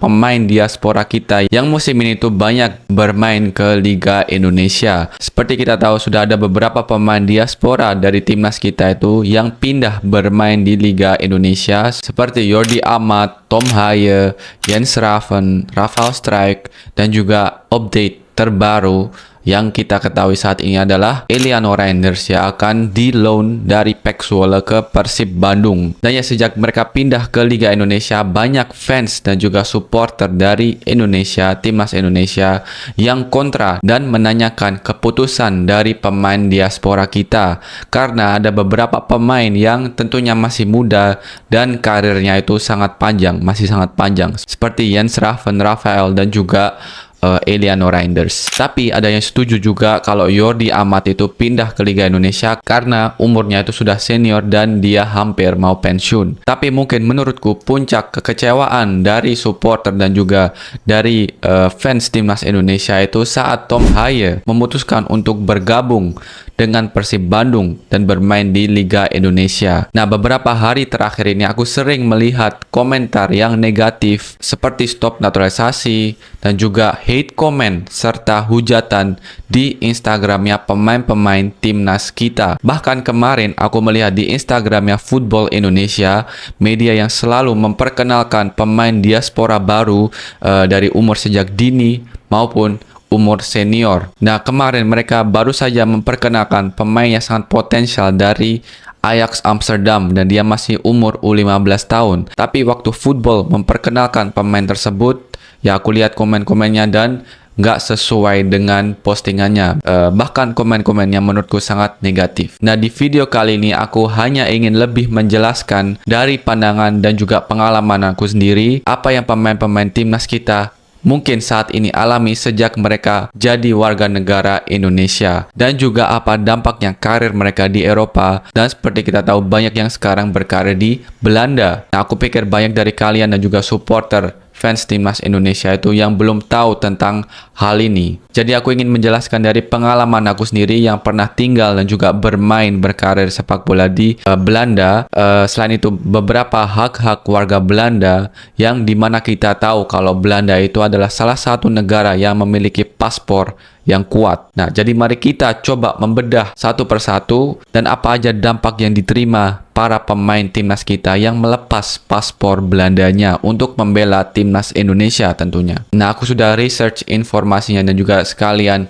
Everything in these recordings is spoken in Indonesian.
pemain diaspora kita yang musim ini tuh banyak bermain ke Liga Indonesia. Seperti kita tahu sudah ada beberapa pemain diaspora dari timnas kita itu yang pindah bermain di Liga Indonesia seperti Jordi Amat, Tom Haye, Jens Raven, Rafael Strijk, dan juga update terbaru yang kita ketahui saat ini adalah Eliano Reinders yang akan di loan dari PEC Zwolle ke Persib Bandung. Dan ya sejak mereka pindah ke Liga Indonesia, banyak fans dan juga supporter dari Indonesia, timnas Indonesia yang kontra dan menanyakan keputusan dari pemain diaspora kita. Karena ada beberapa pemain yang tentunya masih muda dan karirnya itu sangat panjang, masih sangat panjang. Seperti Jens Raven, Rafael, dan juga Eliano Reinders. Tapi ada yang setuju juga kalau Jordi Amat itu pindah ke Liga Indonesia karena umurnya itu sudah senior dan dia hampir mau pensiun. Tapi mungkin menurutku puncak kekecewaan dari supporter dan juga dari fans timnas Indonesia itu saat Tom Haye memutuskan untuk bergabung dengan Persib Bandung dan bermain di Liga Indonesia. Nah, beberapa hari terakhir ini aku sering melihat komentar yang negatif seperti stop naturalisasi dan juga hate comment serta hujatan di Instagramnya pemain-pemain timnas kita. Bahkan kemarin aku melihat di Instagramnya Football Indonesia, media yang selalu memperkenalkan pemain diaspora baru dari umur sejak dini maupun umur senior. Nah, kemarin mereka baru saja memperkenalkan pemain yang sangat potensial dari Ajax Amsterdam dan dia masih umur U15 tahun. Tapi waktu Football memperkenalkan pemain tersebut, ya aku lihat komen-komennya dan nggak sesuai dengan postingannya. Bahkan komen-komennya menurutku sangat negatif. Nah, di video kali ini aku hanya ingin lebih menjelaskan dari pandangan dan juga pengalaman aku sendiri apa yang pemain-pemain timnas kita mungkin saat ini alami sejak mereka jadi warga negara Indonesia dan juga apa dampaknya karir mereka di Eropa. Dan seperti kita tahu banyak yang sekarang berkarir di Belanda. Nah, aku pikir banyak dari kalian dan juga supporter fans timnas Indonesia itu yang belum tahu tentang hal ini. Jadi aku ingin menjelaskan dari pengalaman aku sendiri yang pernah tinggal dan juga bermain berkarir sepak bola di Belanda. Selain itu beberapa hak-hak warga Belanda yang dimana kita tahu kalau Belanda itu adalah salah satu negara yang memiliki paspor yang kuat. Nah, jadi mari kita coba membedah satu persatu dan apa aja dampak yang diterima para pemain timnas kita yang melepas paspor Belandanya untuk membela timnas Indonesia tentunya. Nah, aku sudah research informasinya dan juga sekalian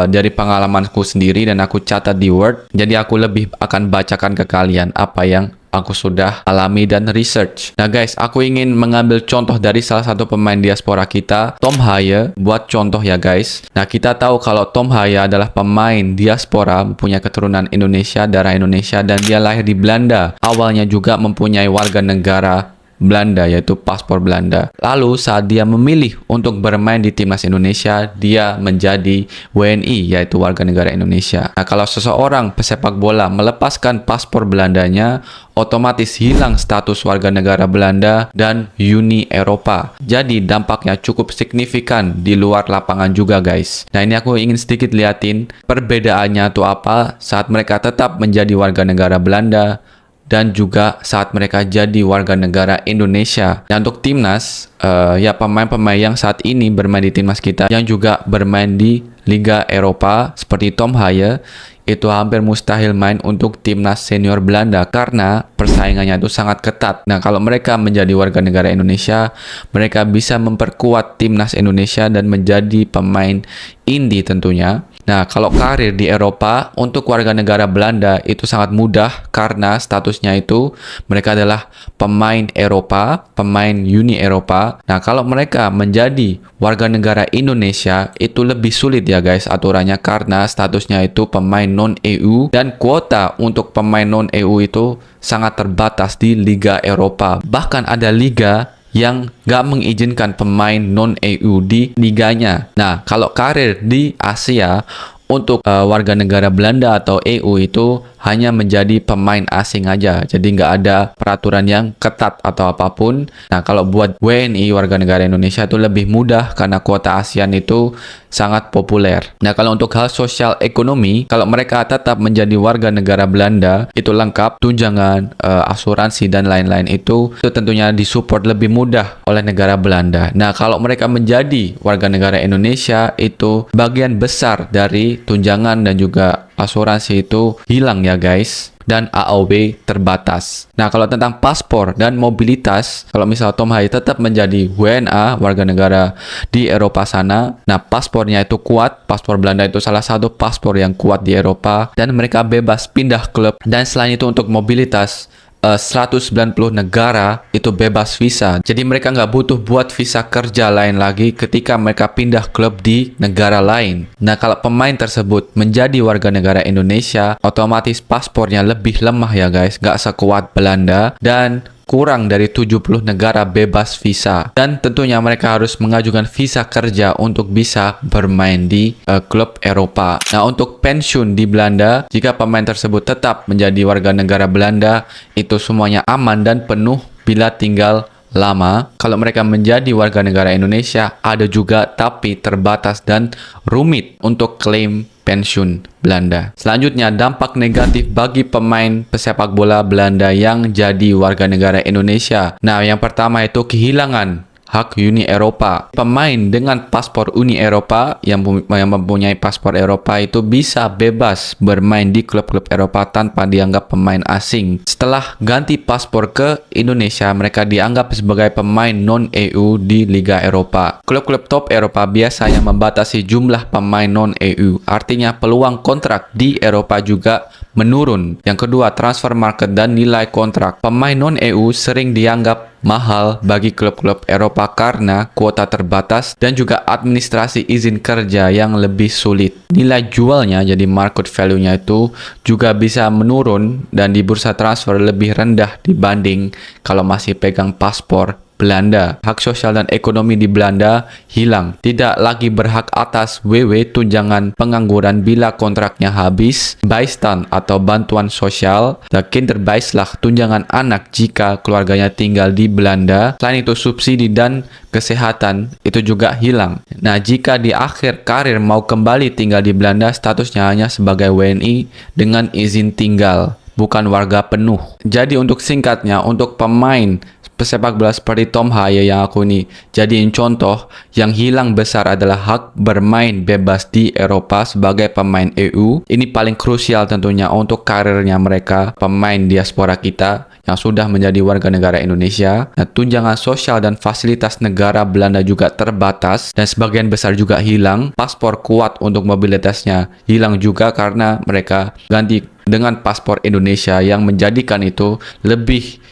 dari pengalamanku sendiri dan aku catat di Word. Jadi aku lebih akan bacakan ke kalian apa yang aku sudah alami dan research. Nah guys, aku ingin mengambil contoh dari salah satu pemain diaspora kita, Tom Haye. Buat contoh ya guys. Nah, kita tahu kalau Tom Haye adalah pemain diaspora, punya keturunan Indonesia, darah Indonesia, dan dia lahir di Belanda. Awalnya juga mempunyai warga negara Belanda, yaitu paspor Belanda. Lalu saat dia memilih untuk bermain di timnas Indonesia, dia menjadi WNI, yaitu warga negara Indonesia. Nah, kalau seseorang pesepak bola melepaskan paspor Belandanya, otomatis hilang status warga negara Belanda dan Uni Eropa. Jadi dampaknya cukup signifikan di luar lapangan juga guys. Nah, ini aku ingin sedikit liatin perbedaannya tuh apa saat mereka tetap menjadi warga negara Belanda dan juga saat mereka jadi warga negara Indonesia. Dan untuk timnas, ya pemain-pemain yang saat ini bermain di timnas kita yang juga bermain di Liga Eropa seperti Tom Haye, itu hampir mustahil main untuk timnas senior Belanda karena persaingannya itu sangat ketat. Nah, kalau mereka menjadi warga negara Indonesia, mereka bisa memperkuat timnas Indonesia dan menjadi pemain inti tentunya. Nah, kalau karir di Eropa untuk warga negara Belanda itu sangat mudah karena statusnya itu mereka adalah pemain Eropa, pemain Uni Eropa. Nah, kalau mereka menjadi warga negara Indonesia itu lebih sulit ya guys aturannya karena statusnya itu pemain non-EU dan kuota untuk pemain non-EU itu sangat terbatas di Liga Eropa. Bahkan ada liga yang gak mengizinkan pemain non-EU di liganya. Nah, kalau karir di Asia, untuk warga negara Belanda atau EU itu hanya menjadi pemain asing aja. Jadi nggak ada peraturan yang ketat atau apapun. Nah, kalau buat WNI warga negara Indonesia itu lebih mudah karena kuota ASEAN itu sangat populer. Nah, kalau untuk hal sosial ekonomi, kalau mereka tetap menjadi warga negara Belanda, itu lengkap tunjangan, asuransi dan lain-lain itu tentunya disupport lebih mudah oleh negara Belanda. Nah, kalau mereka menjadi warga negara Indonesia, itu bagian besar dari tunjangan dan juga asuransi itu hilang ya guys, dan AOW terbatas. Nah, kalau tentang paspor dan mobilitas, kalau misal Tom Hai tetap menjadi WNA warga negara di Eropa sana, nah paspornya itu kuat, paspor Belanda itu salah satu paspor yang kuat di Eropa, dan mereka bebas pindah klub. Dan selain itu untuk mobilitas, 190 negara itu bebas visa. Jadi mereka nggak butuh buat visa kerja lain lagi ketika mereka pindah klub di negara lain. Nah, kalau pemain tersebut menjadi warga negara Indonesia, otomatis paspornya lebih lemah ya guys, nggak sekuat Belanda dan kurang dari 70 negara bebas visa. Dan tentunya mereka harus mengajukan visa kerja untuk bisa bermain di klub Eropa. Nah, untuk pensiun di Belanda, jika pemain tersebut tetap menjadi warga negara Belanda, itu semuanya aman dan penuh bila tinggal lama. Kalau mereka menjadi warga negara Indonesia, ada juga tapi terbatas dan rumit untuk klaim pensiun Belanda. Selanjutnya, dampak negatif bagi pemain pesepak bola Belanda yang jadi warga negara Indonesia. Nah, yang pertama itu kehilangan hak Uni Eropa. Pemain dengan paspor Uni Eropa yang mempunyai paspor Eropa itu bisa bebas bermain di klub-klub Eropa tanpa dianggap pemain asing. Setelah ganti paspor ke Indonesia, mereka dianggap sebagai pemain non-EU di Liga Eropa. Klub-klub top Eropa biasanya membatasi jumlah pemain non-EU. Artinya peluang kontrak di Eropa juga menurun. Yang kedua, transfer market dan nilai kontrak. Pemain non-EU sering dianggap mahal bagi klub-klub Eropa karena kuota terbatas dan juga administrasi izin kerja yang lebih sulit. Nilai jualnya, jadi market value-nya itu juga bisa menurun dan di bursa transfer lebih rendah dibanding kalau masih pegang paspor Belanda. Hak sosial dan ekonomi di Belanda hilang. Tidak lagi berhak atas WW tunjangan pengangguran bila kontraknya habis, Bijstand atau bantuan sosial, dan Kinderbijslag tunjangan anak jika keluarganya tinggal di Belanda. Selain itu subsidi dan kesehatan itu juga hilang. Nah, jika di akhir karir mau kembali tinggal di Belanda, statusnya hanya sebagai WNI dengan izin tinggal, bukan warga penuh. Jadi untuk singkatnya, untuk pemain pesepak bola seperti Tom Hai yang aku ini jadiin contoh, yang hilang besar adalah hak bermain bebas di Eropa sebagai pemain EU. Ini paling krusial tentunya untuk karirnya mereka, pemain diaspora kita yang sudah menjadi warga negara Indonesia. Nah, tunjangan sosial dan fasilitas negara Belanda juga terbatas dan sebagian besar juga hilang. Paspor kuat untuk mobilitasnya hilang juga karena mereka ganti dengan paspor Indonesia yang menjadikan itu lebih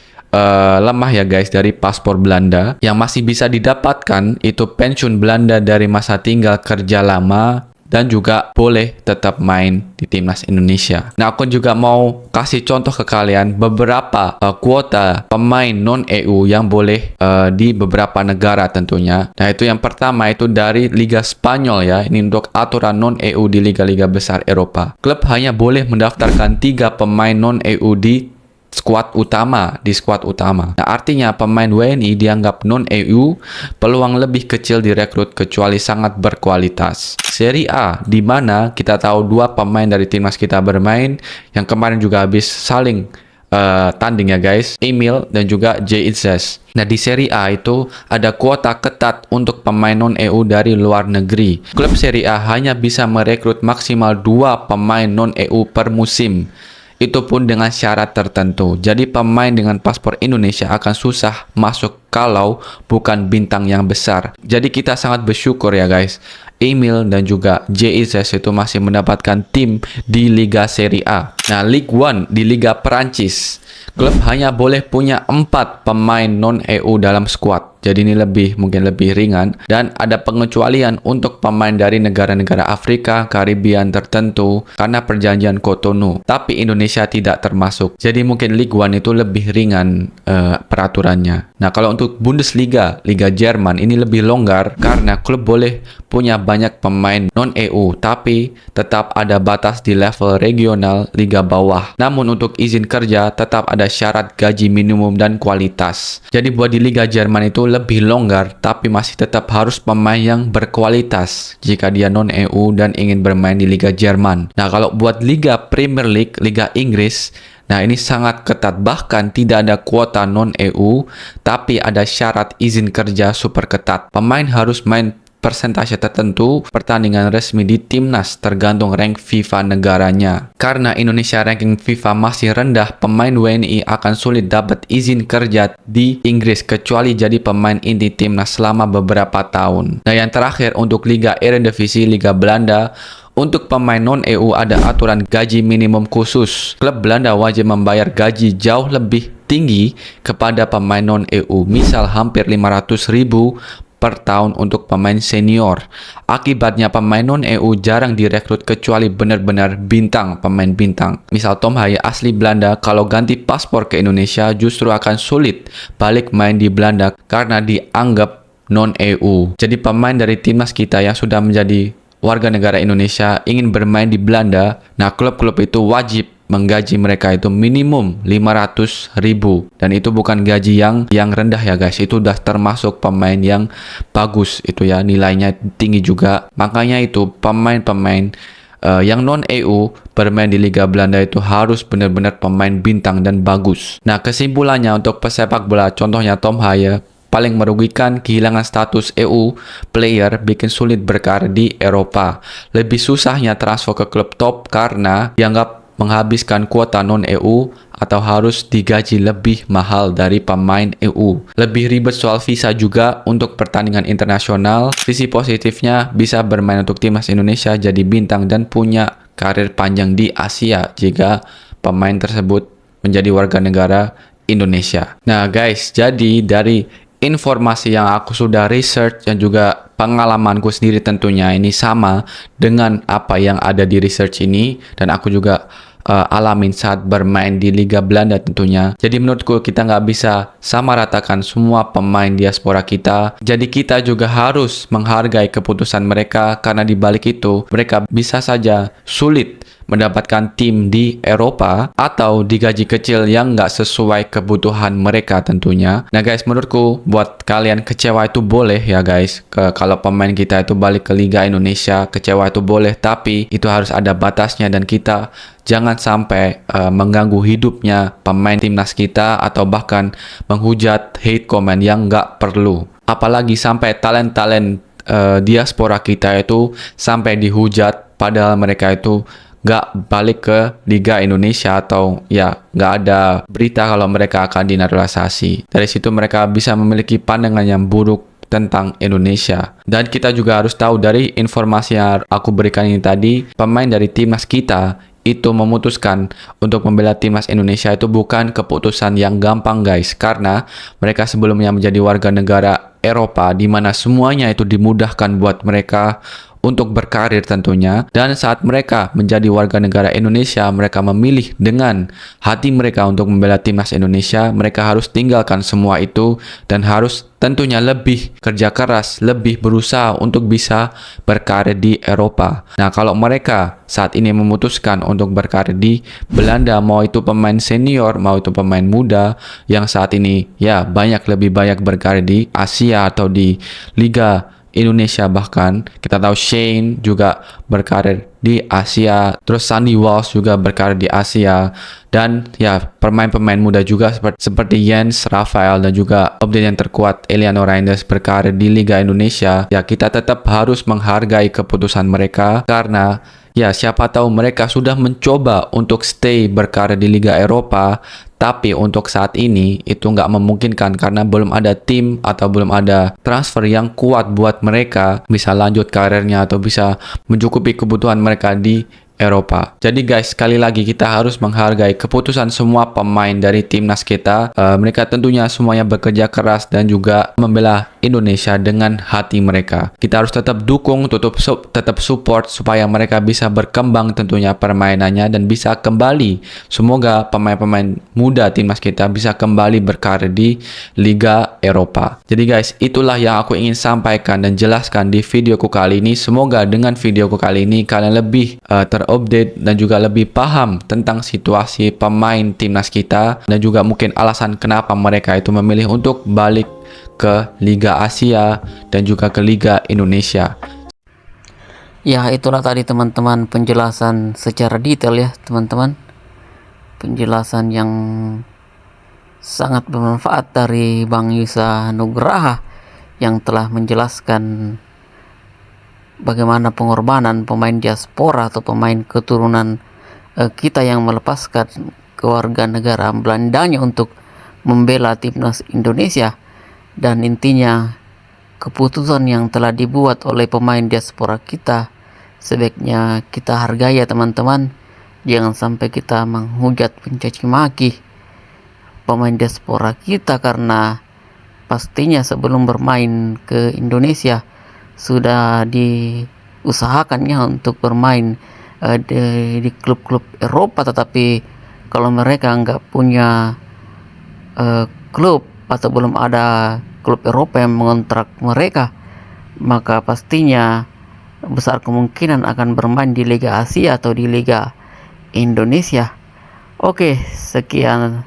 lemah ya guys dari paspor Belanda. Yang masih bisa didapatkan itu pensiun Belanda dari masa tinggal kerja lama dan juga boleh tetap main di timnas Indonesia. Nah, aku juga mau kasih contoh ke kalian beberapa kuota pemain non-EU yang boleh di beberapa negara tentunya. Nah, itu yang pertama itu dari Liga Spanyol ya. Ini untuk aturan non-EU di liga-liga besar Eropa. Klub hanya boleh mendaftarkan 3 pemain non-EU di skuad utama. Nah, artinya pemain WNI dianggap non-EU, peluang lebih kecil direkrut kecuali sangat berkualitas. Serie A, di mana kita tahu 2 pemain dari timnas kita bermain, yang kemarin juga habis saling tanding ya guys, Emil dan juga J.Izes. Nah, di Serie A itu ada kuota ketat untuk pemain non-EU dari luar negeri. Klub Serie A hanya bisa merekrut maksimal 2 pemain non-EU per musim. Itu pun dengan syarat tertentu. Jadi pemain dengan paspor Indonesia akan susah masuk kalau bukan bintang yang besar. Jadi kita sangat bersyukur ya guys, Emil dan juga J.Izes itu masih mendapatkan tim di Liga Serie A. Nah, Ligue 1 di Liga Perancis, klub hanya boleh punya 4 pemain non-EU dalam skuad. Jadi ini mungkin lebih ringan, dan ada pengecualian untuk pemain dari negara-negara Afrika, Karibian tertentu karena perjanjian Cotonou. Tapi Indonesia tidak termasuk. Jadi mungkin Ligue 1 itu lebih ringan peraturannya. Nah, kalau untuk Bundesliga, Liga Jerman ini lebih longgar karena klub boleh punya banyak pemain non-EU, tapi tetap ada batas di level regional Liga bawah. Namun untuk izin kerja tetap ada syarat gaji minimum dan kualitas. Jadi buat di Liga Jerman itu lebih longgar, tapi masih tetap harus pemain yang berkualitas jika dia non-EU dan ingin bermain di Liga Jerman. Nah, kalau buat Liga Premier League, Liga Inggris, nah ini sangat ketat, bahkan tidak ada kuota non-EU, tapi ada syarat izin kerja super ketat. Pemain harus main persentase tertentu pertandingan resmi di timnas tergantung rank FIFA negaranya. Karena Indonesia ranking FIFA masih rendah, pemain WNI akan sulit dapat izin kerja di Inggris kecuali jadi pemain inti timnas selama beberapa tahun. Nah, yang terakhir untuk Liga Eredivisie, Liga Belanda, untuk pemain non-EU ada aturan gaji minimum khusus. Klub Belanda wajib membayar gaji jauh lebih tinggi kepada pemain non-EU, misal hampir 500.000 per tahun untuk pemain senior. Akibatnya pemain non-EU jarang direkrut kecuali benar-benar pemain bintang. Misal Tom Haye asli Belanda, kalau ganti paspor ke Indonesia justru akan sulit balik main di Belanda karena dianggap non-EU. Jadi pemain dari timnas kita yang sudah menjadi warga negara Indonesia ingin bermain di Belanda, nah klub-klub itu wajib menggaji mereka itu minimum 500.000, dan itu bukan gaji yang rendah ya guys, itu udah termasuk pemain yang bagus itu ya, nilainya tinggi juga. Makanya itu pemain-pemain yang non-EU bermain di Liga Belanda itu harus benar-benar pemain bintang dan bagus. Nah, kesimpulannya untuk pesepak bola, contohnya Tom Haye, paling merugikan kehilangan status EU player bikin sulit berkarir di Eropa. Lebih susahnya transfer ke klub top karena dianggap menghabiskan kuota non-EU atau harus digaji lebih mahal dari pemain EU. Lebih ribet soal visa juga untuk pertandingan internasional. Sisi positifnya bisa bermain untuk timnas Indonesia, jadi bintang dan punya karir panjang di Asia jika pemain tersebut menjadi warga negara Indonesia. Nah guys, jadi dari informasi yang aku sudah research dan juga pengalamanku sendiri tentunya ini sama dengan apa yang ada di research ini dan aku juga alamin saat bermain di Liga Belanda tentunya. Jadi menurutku kita nggak bisa sama ratakan semua pemain diaspora kita. Jadi kita juga harus menghargai keputusan mereka karena di balik itu mereka bisa saja sulit mendapatkan tim di Eropa atau digaji kecil yang nggak sesuai kebutuhan mereka tentunya. Nah guys, menurutku buat kalian kecewa itu boleh ya guys. Kalau pemain kita itu balik ke Liga Indonesia, kecewa itu boleh, tapi itu harus ada batasnya dan kita jangan sampai mengganggu hidupnya pemain timnas kita atau bahkan menghujat hate comment yang nggak perlu. Apalagi sampai talent-talent diaspora kita itu sampai dihujat padahal mereka itu nggak balik ke Liga Indonesia atau ya nggak ada berita kalau mereka akan dinaturalisasi. Dari situ mereka bisa memiliki pandangan yang buruk tentang Indonesia. Dan kita juga harus tahu dari informasi yang aku berikan ini tadi, pemain dari timnas kita itu memutuskan untuk membela timnas Indonesia itu bukan keputusan yang gampang guys, karena mereka sebelumnya menjadi warga negara Eropa di mana semuanya itu dimudahkan buat mereka untuk berkarir tentunya, dan saat mereka menjadi warga negara Indonesia mereka memilih dengan hati mereka untuk membela timnas Indonesia. Mereka harus tinggalkan semua itu dan harus tentunya lebih kerja keras, lebih berusaha untuk bisa berkarir di Eropa. Nah, kalau mereka saat ini memutuskan untuk berkarir di Belanda, mau itu pemain senior, mau itu pemain muda yang saat ini ya lebih banyak berkarir di Asia atau di Liga Indonesia, bahkan kita tahu Shane juga berkarir di Asia, terus Sandy Walsh juga berkarir di Asia, dan ya pemain-pemain muda juga seperti Jens, Rafael, dan juga update yang terkuat Eliano Reinders berkarir di Liga Indonesia. Ya kita tetap harus menghargai keputusan mereka karena ya siapa tahu mereka sudah mencoba untuk stay berkarir di Liga Eropa, tapi untuk saat ini itu nggak memungkinkan karena belum ada tim atau belum ada transfer yang kuat buat mereka bisa lanjut karirnya atau bisa mencukupi kebutuhan mereka di Eropa. Jadi guys, sekali lagi kita harus menghargai keputusan semua pemain dari timnas kita. Mereka tentunya semuanya bekerja keras dan juga membela Indonesia dengan hati mereka. Kita harus tetap dukung, tetap support supaya mereka bisa berkembang tentunya permainannya dan bisa kembali. Semoga pemain-pemain muda timnas kita bisa kembali berkarir di Liga Eropa. Jadi guys, itulah yang aku ingin sampaikan dan jelaskan di videoku kali ini. Semoga dengan videoku kali ini kalian lebih terupdate dan juga lebih paham tentang situasi pemain timnas kita dan juga mungkin alasan kenapa mereka itu memilih untuk balik ke Liga Asia dan juga ke Liga Indonesia. Ya, itulah tadi teman-teman penjelasan secara detail ya teman-teman. Penjelasan yang sangat bermanfaat dari Bang Yusa Nugraha yang telah menjelaskan bagaimana pengorbanan pemain diaspora atau pemain keturunan kita yang melepaskan kewarganegaraan Belandanya untuk membela timnas Indonesia. Dan intinya keputusan yang telah dibuat oleh pemain diaspora kita sebaiknya kita hargai ya teman-teman. Jangan sampai kita menghujat mencaci maki pemain diaspora kita, karena pastinya sebelum bermain ke Indonesia sudah diusahakannya untuk bermain di klub-klub Eropa, tetapi kalau mereka nggak punya klub atau belum ada klub Eropa yang mengontrak mereka, maka pastinya besar kemungkinan akan bermain di Liga Asia atau di Liga Indonesia. Oke, sekian